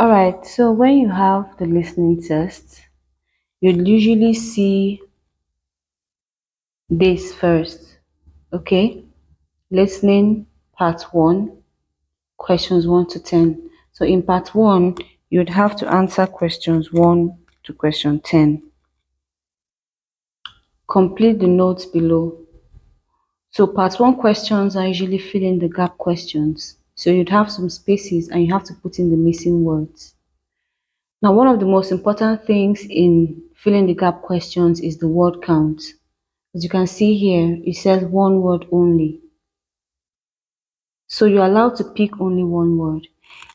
All right, so when you have the listening test, you'd usually see this first. Okay, listening part one, questions 1 to 10. So in part one, you'd have to answer questions 1 to question 10. Complete the notes below. So part one questions are usually fill in the gap questions. So you'd have some spaces and you have to put in the missing words. Now, one of the most important things in filling the gap questions is the word count. As you can see here, it says one word only. So you're allowed to pick only one word.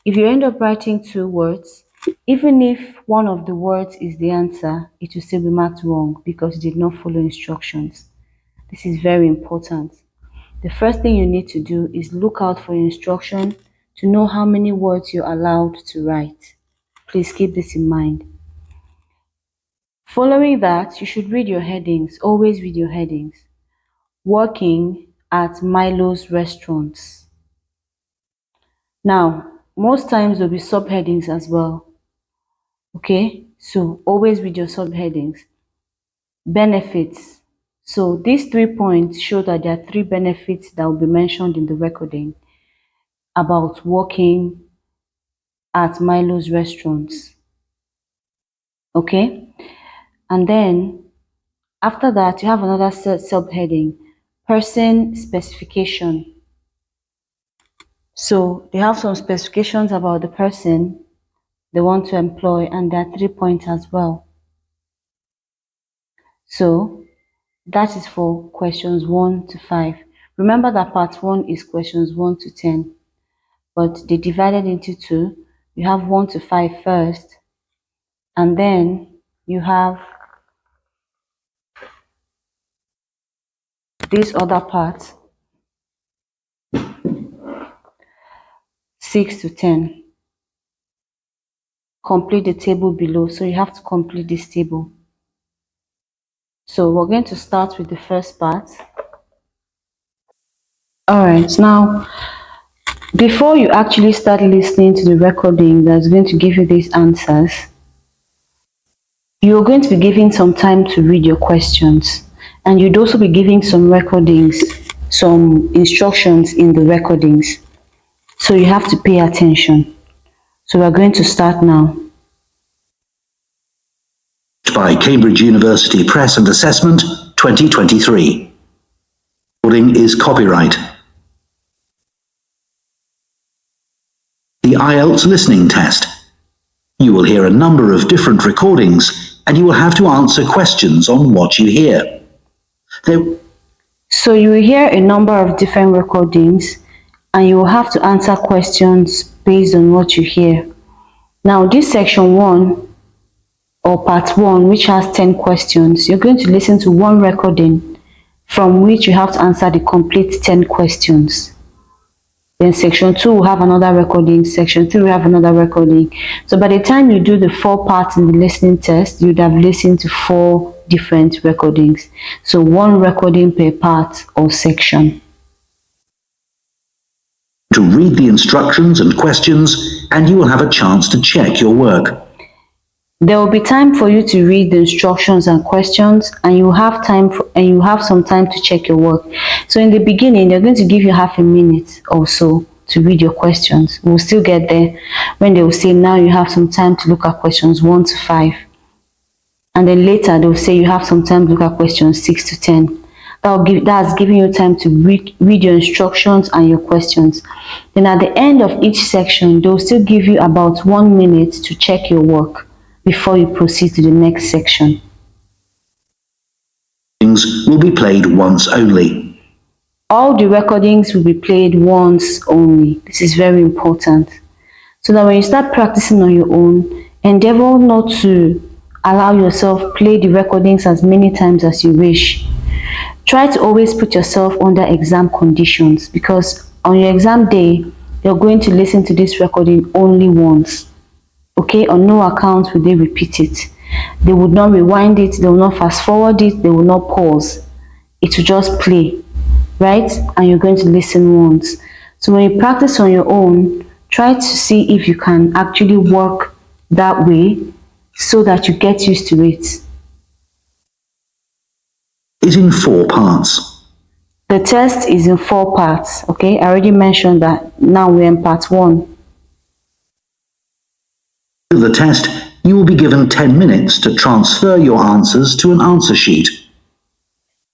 If you end up writing 2 words, even if one of the words is the answer, it will still be marked wrong because you did not follow instructions. This is very important. The first thing you need to do is look out for your instruction to know how many words you're allowed to write. Please keep this in mind. Following that, you should read your headings. Always read your headings. Working at Milo's restaurants. Now, most times there'll be subheadings as well. Okay, so always read your subheadings. Benefits. So these 3 points show that there are 3 benefits that will be mentioned in the recording about working at Milo's restaurants. Okay, and then after that, you have another subheading, person specification. So they have some specifications about the person they want to employ, and there are 3 points as well. So that is for questions 1 to 5. Remember that part 1 is questions 1 to 10, but they divided into 2. You have 1 to 5 first, and then you have this other part, 6 to 10. Complete the table below. So you have to complete this table. So we're going to start with the first part. All right, now before you actually start listening to the recording that's going to give you these answers, you're going to be given some time to read your questions, and you'd also be giving some recordings, some instructions in the recordings. So you have to pay attention. So we're going to start now. By Cambridge University Press and Assessment 2023. Recording is copyright. The Ielts listening test. You will hear a number of different recordings and you will have to answer questions on what you hear. So you will hear a number of different recordings and you will have to answer questions based on what you hear. Now this section 1 or part 1, which has 10 questions, you're going to listen to one recording from which you have to answer the complete 10 questions. Then section 2 will have another recording, section 3 will have another recording. So by the time you do the 4 parts in the listening test, you'd have listened to 4 different recordings. So 1 recording per part or section. To read the instructions and questions, and you will have a chance to check your work. There will be time for you to read the instructions and questions, and you have some time to check your work. So in the beginning, they're going to give you half a minute or so to read your questions. We'll still get there when they will say now you have some time to look at questions 1 to 5. And then later they'll say you have some time to look at questions 6 to 10. That's giving you time to read your instructions and your questions. Then at the end of each section, they'll still give you about 1 minute to check your work before you proceed to the next section. Things will be played once only. All the recordings will be played once only. This is very important. So that when you start practicing on your own, endeavor not to allow yourself play the recordings as many times as you wish. Try to always put yourself under exam conditions, because on your exam day, you're going to listen to this recording only once. Okay, on no account will they repeat it. They would not rewind it, they will not fast forward it, they will not pause. It will just play, right? And you're going to listen once. So when you practice on your own, try try to see if you can actually work that way so that you get used to it. Is in 4 parts. The test is in 4 parts, okay? I already mentioned that. Now we're in part 1. For the test, you will be given 10 minutes to transfer your answers to an answer sheet.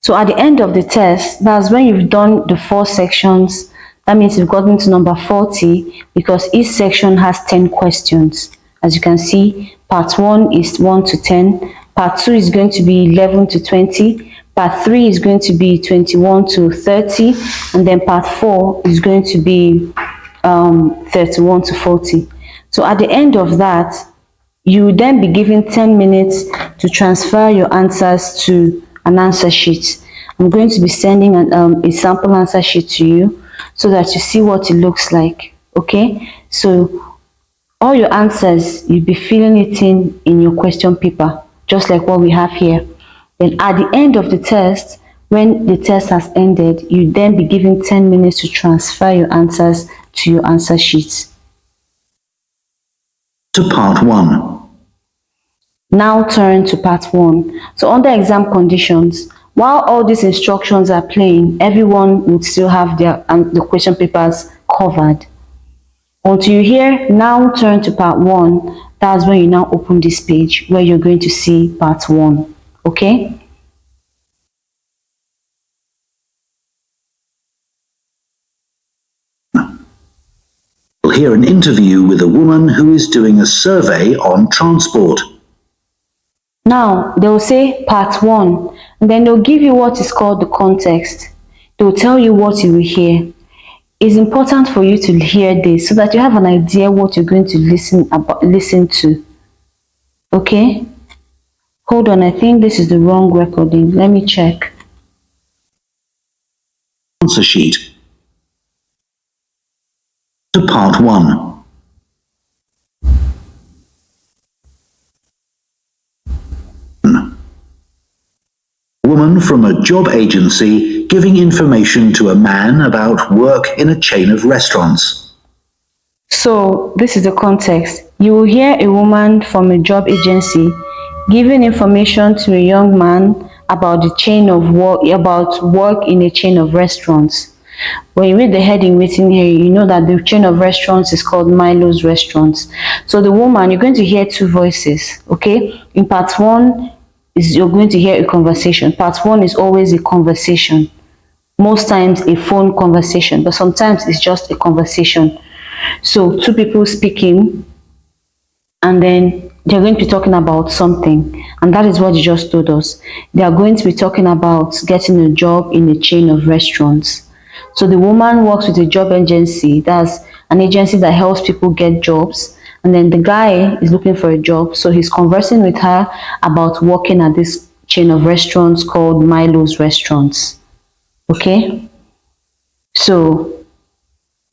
So at the end of the test, that's when you've done the 4 sections. That means you've gotten to number 40 because each section has 10 questions. As you can see, part 1 is 1 to 10, part 2 is going to be 11 to 20, part 3 is going to be 21 to 30, and then part 4 is going to be 31 to 40. So at the end of that, you will then be given 10 minutes to transfer your answers to an answer sheet. I'm going to be sending a sample answer sheet to you so that you see what it looks like. Okay, so all your answers, you'll be filling it in your question paper, just like what we have here. Then at the end of the test, when the test has ended, you then be given 10 minutes to transfer your answers to your answer sheets. To part 1. Now turn to part 1. So under exam conditions, while all these instructions are playing, everyone would still have the question papers covered. Until you hear now turn to part 1, that's when you now open this page where you're going to see part 1. Okay? You'll hear an interview with a woman who is doing a survey on transport. Now, they'll say part 1, and then they'll give you what is called the context. They'll tell you what you will hear. It's important for you to hear this so that you have an idea what you're going to listen to. Okay? Hold on, I think this is the wrong recording. Let me check. Answer sheet. To part 1. Woman from a job agency giving information to a man about work in a chain of restaurants. So this is the context. You will hear a woman from a job agency giving information to a young man about the chain of work, about work in a chain of restaurants. When you read the heading written here, you know that the chain of restaurants is called Milo's Restaurants. So the woman, you're going to hear 2 voices, okay? In part 1, you're going to hear a conversation. Part 1 is always a conversation. Most times a phone conversation, but sometimes it's just a conversation. So 2 people speaking, and then they're going to be talking about something, and that is what you just told us. They are going to be talking about getting a job in a chain of restaurants. So the woman works with a job agency. That's an agency that helps people get jobs. And then the guy is looking for a job. So he's conversing with her about working at this chain of restaurants called Milo's Restaurants. Okay? So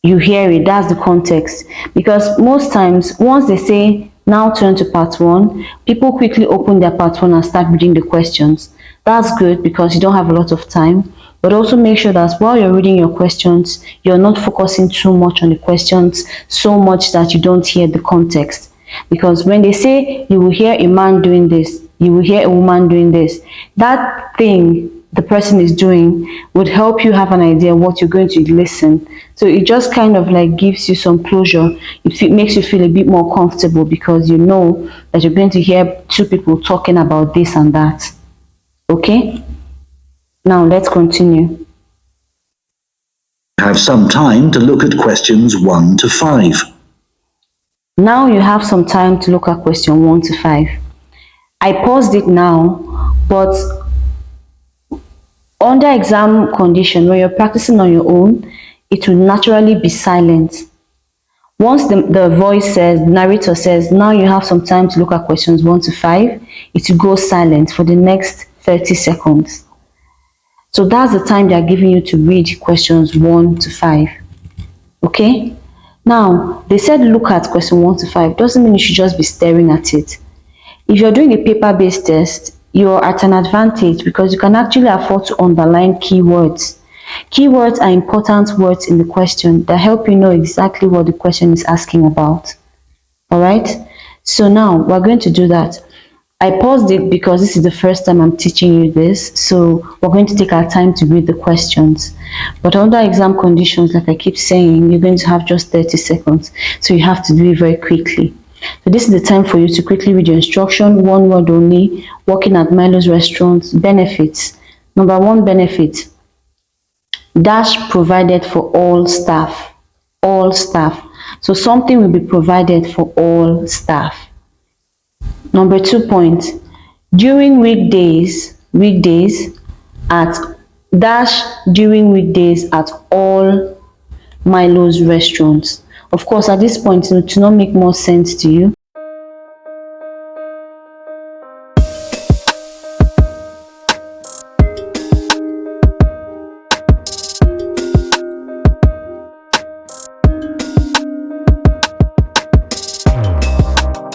you hear it. That's the context. Because most times, once they say, now turn to part 1, people quickly open their part 1 and start reading the questions. That's good because you don't have a lot of time. But also make sure that while you're reading your questions, you're not focusing too much on the questions, so much that you don't hear the context. Because when they say you will hear a man doing this, you will hear a woman doing this, that thing the person is doing would help you have an idea what you're going to listen. So it just kind of like gives you some closure. It makes you feel a bit more comfortable because you know that you're going to hear 2 people talking about this and that. Okay? Now let's continue. Have some time to look at questions 1 to 5. Now you have some time to look at question 1 to 5. I paused it now, but under exam condition, when you're practicing on your own, it will naturally be silent. Once the voice says, the narrator says, now you have some time to look at questions 1 to 5, it will go silent for the next 30 seconds. So that's the time they are giving you to read questions 1 to 5. Okay? Now, they said look at question 1 to 5. Doesn't mean you should just be staring at it. If you're doing a paper-based test, you're at an advantage because you can actually afford to underline keywords. Keywords are important words in the question that help you know exactly what the question is asking about. All right, so now we're going to do that. I paused it because this is the first time I'm teaching you this, so we're going to take our time to read the questions. But under exam conditions, like I keep saying, you're going to have just 30 seconds, so you have to do it very quickly. So this is the time for you to quickly read your instruction, one word only, working at Milo's restaurant. Benefits. Number one benefit, dash provided for all staff. All staff. So something will be provided for all staff. Number 2 point, during weekdays at dash during weekdays at all Milo's restaurants. Of course, at this point, to not make more sense to you,